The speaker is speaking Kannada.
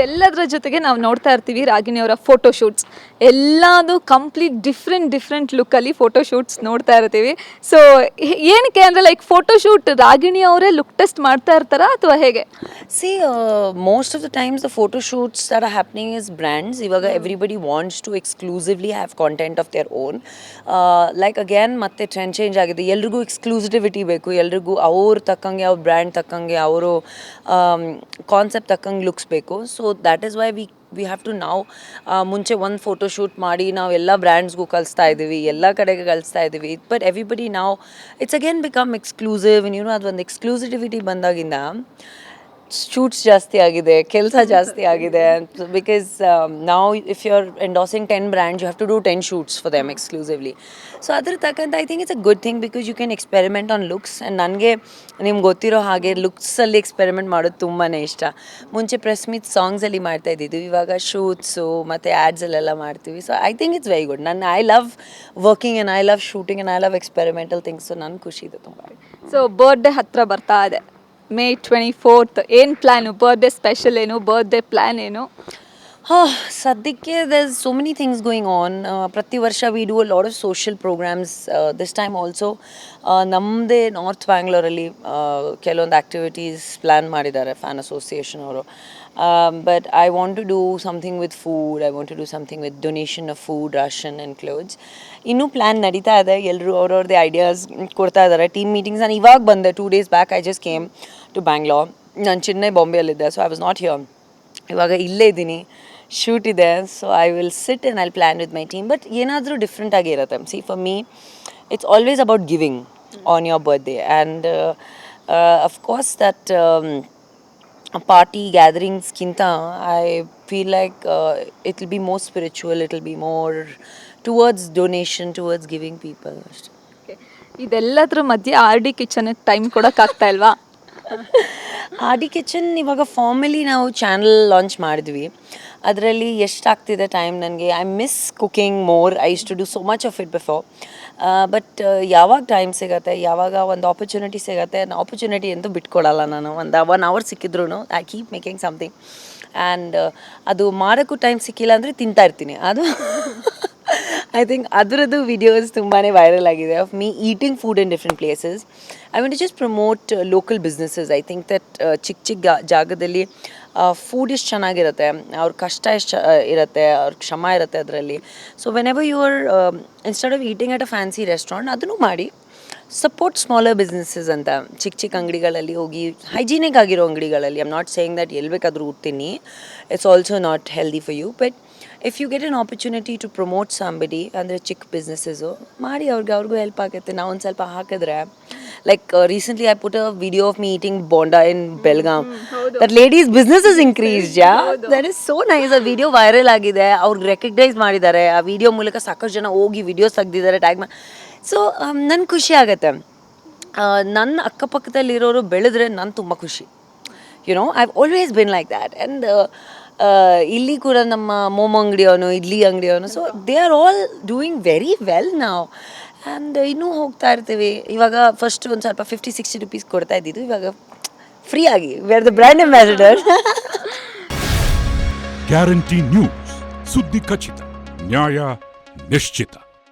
ಇದೆಲ್ಲದರ ಜೊತೆಗೆ ನಾವು ನೋಡ್ತಾ ಇರ್ತೀವಿ ರಾಗಿಣಿಯವರ ಫೋಟೋ ಶೂಟ್ಸ್ ಎಲ್ಲದು ಕಂಪ್ಲೀಟ್ ಡಿಫ್ರೆಂಟ್ ಲುಕ್ಕಲ್ಲಿ ಫೋಟೋ ಶೂಟ್ಸ್ ನೋಡ್ತಾ ಇರ್ತೀವಿ. ಸೊ ಏನಕ್ಕೆ ಅಂದರೆ ಲೈಕ್ ಫೋಟೋ ಶೂಟ್ ರಾಗಿಣಿ ಅವರೇ ಲುಕ್ ಟೆಸ್ಟ್ ಮಾಡ್ತಾ ಇರ್ತಾರಾ ಅಥವಾ ಹೇಗೆ? See, most of the times the photo shoots that are happening is brands. Ivaga everybody wants to exclusively have content of their own. Like again, ಮತ್ತೆ ಟ್ರೆಂಡ್ ಚೇಂಜ್ ಆಗಿದೆ. ಎಲ್ರಿಗೂ ಎಕ್ಸ್ಕ್ಲೂಸಿವಿಟಿ ಬೇಕು, ಎಲ್ರಿಗೂ ಅವ್ರ ತಕ್ಕಂಗೆ ಅವ್ರ ಬ್ರ್ಯಾಂಡ್ ತಕ್ಕಂಗೆ ಅವರು ಕಾನ್ಸೆಪ್ಟ್ ತಕ್ಕಂಗೆ ಲುಕ್ಸ್ ಬೇಕು. So that is why we have to ನಾವು ಮುಂಚೆ ಒಂದು ಫೋಟೋ ಶೂಟ್ ಮಾಡಿ ನಾವು ಎಲ್ಲ ಬ್ರ್ಯಾಂಡ್ಸ್ಗೂ ಕಳಿಸ್ತಾ ಇದ್ದೀವಿ, ಎಲ್ಲ ಕಡೆಗೆ ಕಳಿಸ್ತಾ ಇದ್ದೀವಿ. ಬಟ್ ಎವ್ರಿಬಡಿ ನಾವು ಇಟ್ಸ್ ಅಗೇನ್ ಬಿಕಮ್ ಎಕ್ಸ್ಕ್ಲೂಸಿವ್. ಅದು ಒಂದು ಎಕ್ಸ್ಕ್ಲೂಸಿವಿಟಿ ಬಂದಾಗಿಂದ ಶೂಟ್ಸ್ ಜಾಸ್ತಿ ಆಗಿದೆ, ಕೆಲಸ ಜಾಸ್ತಿ ಆಗಿದೆ. ಬಿಕಾಸ್ ನಾವು if you are endorsing 10 brands you have to do 10 shoots for them exclusively. So ಅದ್ರ ತಕ್ಕಂತ I think it's a good thing because you can experiment on looks. And ನನಗೆ ನಿಮ್ಗೆ ಗೊತ್ತಿರೋ ಹಾಗೆ ಲುಕ್ಸಲ್ಲಿ ಎಕ್ಸ್ಪೆರಿಮೆಂಟ್ ಮಾಡೋದು ತುಂಬಾ ಇಷ್ಟ. ಮುಂಚೆ ಪ್ರೆಸ್ ಮೀಟ್ ಸಾಂಗ್ಸಲ್ಲಿ ಮಾಡ್ತಾ ಇದ್ದಿದ್ದು, ಇವಾಗ ಶೂಟ್ಸು ಮತ್ತು ಆ್ಯಡ್ಸಲ್ಲೆಲ್ಲ ಮಾಡ್ತೀವಿ. So I think it's very good. I love working and I love shooting and I love experimental things. So ನನಗೆ ಖುಷಿ ಇದೆ ತುಂಬ. ಸೊ ಬರ್ಡೇ ಹತ್ತಿರ ಬರ್ತಾ ಇದೆ, May 24th. ಏನು ಪ್ಲ್ಯಾನು? ಬರ್ಡೇ ಸ್ಪೆಷಲ್ ಏನು? ಬರ್ಡೇ ಪ್ಲ್ಯಾನ್ ಏನು? ಸದ್ಯಕ್ಕೆ there's so many things going on. ಪ್ರತಿ ವರ್ಷ we do a lot of social programs. This time also ನಮ್ಮದೇ ನಾರ್ತ್ ಬ್ಯಾಂಗ್ಳೂರಲ್ಲಿ ಕೆಲವೊಂದು ಆ್ಯಕ್ಟಿವಿಟೀಸ್ ಪ್ಲ್ಯಾನ್ ಮಾಡಿದ್ದಾರೆ ಫ್ಯಾನ್ ಅಸೋಸಿಯೇಷನ್ ಅವರು. But I want to do something with food. I want to do something with donation of food, ration and clothes. ಇನ್ನೂ ಪ್ಲ್ಯಾನ್ ನಡೀತಾ ಇದೆ. ಎಲ್ಲರೂ ಅವ್ರವ್ರದ್ದೇ ಐಡಿಯಾಸ್ ಕೊಡ್ತಾ ಇದ್ದಾರೆ. ಟೀಮ್ ಮೀಟಿಂಗ್ಸ್ ನಾನು ಇವಾಗ ಬಂದೆ, 2 days back I just came to Bangalore. ನಾನು ಚೆನ್ನೈ ಬಾಂಬೆಯಲ್ಲಿದ್ದೆ, so I was not here. ಇವಾಗ ಇಲ್ಲೇ ಇದ್ದೀನಿ, ಶೂಟ್ ಇದೆ. So I will sit and I plan with my team. But ಏನಾದರೂ ಡಿಫ್ರೆಂಟ್ ಆಗಿರುತ್ತೆ. See for me it's always about giving on your birthday. And of course that party ಗ್ಯಾದರಿಂಗ್ಸ್ಗಿಂತ I feel like it will be more spiritual, it will be more towards donation, towards giving people ಅಷ್ಟೇ. ಇದೆಲ್ಲದ್ರ ಮಧ್ಯೆ ಆರ್ ಡಿ ಕಿಚನ್ಗೆ ಟೈಮ್ ಕೊಡೋಕ್ಕಾಗ್ತಾ ಇಲ್ವಾ? ಆರ್ ಡಿ ಕಿಚನ್ ಇವಾಗ ಫಾರ್ಮಲಿ ನಾವು ಚಾನಲ್ ಲಾಂಚ್ ಮಾಡಿದ್ವಿ. ಅದರಲ್ಲಿ ಎಷ್ಟಾಗ್ತಿದೆ ಟೈಮ್ ನನಗೆ. I miss cooking more. I use to do so much of it before. But ಯಾವಾಗ ಟೈಮ್ ಸಿಗುತ್ತೆ, ಯಾವಾಗ ಒಂದು ಆಪರ್ಚುನಿಟಿ ಸಿಗುತ್ತೆ, ಆಪರ್ಚುನಿಟಿ ಅಂತೂ ಬಿಟ್ಕೊಡಲ್ಲ ನಾನು. ಒಂದು 1 hour ಸಿಕ್ಕಿದ್ರು I keep making something. And ಅದು ಮಾಡೋಕ್ಕೂ ಟೈಮ್ ಸಿಕ್ಕಿಲ್ಲ ಅಂದರೆ ತಿಂತಾ ಇರ್ತೀನಿ. ಅದು ಐ ಥಿಂಕ್ ಅದರದ್ದು ವಿಡಿಯೋಸ್ ತುಂಬಾ ವೈರಲ್ ಆಗಿದೆ of me eating food in different places. I want to just promote local businesses. I think that ಚಿಕ್ಕ ಜಾಗದಲ್ಲಿ ಫುಡ್ ಎಷ್ಟು ಚೆನ್ನಾಗಿರುತ್ತೆ, ಅವ್ರ ಕಷ್ಟ ಎಷ್ಟು ಇರುತ್ತೆ, ಅವ್ರ ಶ್ರಮ ಇರುತ್ತೆ ಅದರಲ್ಲಿ. So whenever you are instead of eating at a fancy restaurant, ಅದನ್ನು ಮಾಡಿ ಸಪೋರ್ಟ್ ಸ್ಮಾಲರ್ ಬಿಸ್ನೆಸ್ಸಸ್ ಅಂತ. ಚಿಕ್ಕ ಅಂಗಡಿಗಳಲ್ಲಿ ಹೋಗಿ, ಹೈಜೀನಿಕ್ ಆಗಿರೋ ಅಂಗಡಿಗಳಲ್ಲಿ. I am not saying that ಎಲ್ಲಿ ಬೇಕಾದರೂ ಉಡ್ತೀನಿ, it's also not healthy for you. But if you get an opportunity to promote somebody, ಅಂದರೆ ಚಿಕ್ಕ ಬಿಸ್ನೆಸ್ಸಸ್ಸು ಮಾಡಿ ಅವ್ರಿಗೂ ಹೆಲ್ಪ್ ಆಗುತ್ತೆ. ನಾವು ಒಂದು ಸ್ವಲ್ಪ ಹಾಕಿದ್ರೆ, like recently I put a video of me eating bonda in Belgaum. That lady's business has increased. Yeah, that is so nice. ಆ ವಿಡಿಯೋ ವೈರಲ್ ಆಗಿದೆ, ಅವ್ರಿಗೆ ರೆಕಗ್ನೈಸ್ ಮಾಡಿದ್ದಾರೆ. ಆ ವಿಡಿಯೋ ಮೂಲಕ ಸಾಕಷ್ಟು ಜನ ಹೋಗಿ ವಿಡಿಯೋಸ್ ತೆಗ್ದಿದ್ದಾರೆ, ಟ್ಯಾಗ್ ಮಾಡಿ. ಸೊ ನನ್ಗೆ ಖುಷಿ ಆಗುತ್ತೆ. ನನ್ನ ಅಕ್ಕಪಕ್ಕದಲ್ಲಿರೋರು ಬೆಳೆದ್ರೆ ನಾನು ತುಂಬ ಖುಷಿ. I have always been like that. And ಇಲ್ಲಿ ಕೂಡ ನಮ್ಮ ಮೋಮೋ ಅಂಗಡಿಯವನು, ಇಡ್ಲಿ ಅಂಗಡಿಯವನು, so they are all doing very well ನಾವು. ಆ್ಯಂಡ್ ಇನ್ನೂ ಹೋಗ್ತಾ ಇರ್ತೀವಿ. ಇವಾಗ ಫಸ್ಟ್ ಒಂದು ಸ್ವಲ್ಪ 50-60 rupees ಕೊಡ್ತಾ ಇದ್ದಿದ್ದು, ಇವಾಗ ಫ್ರೀ ಆಗಿ we are the brand ambassador. Guarantee news, ಸುದ್ದಿ ಖಚಿತ, ನ್ಯಾಯ ನಿಶ್ಚಿತ.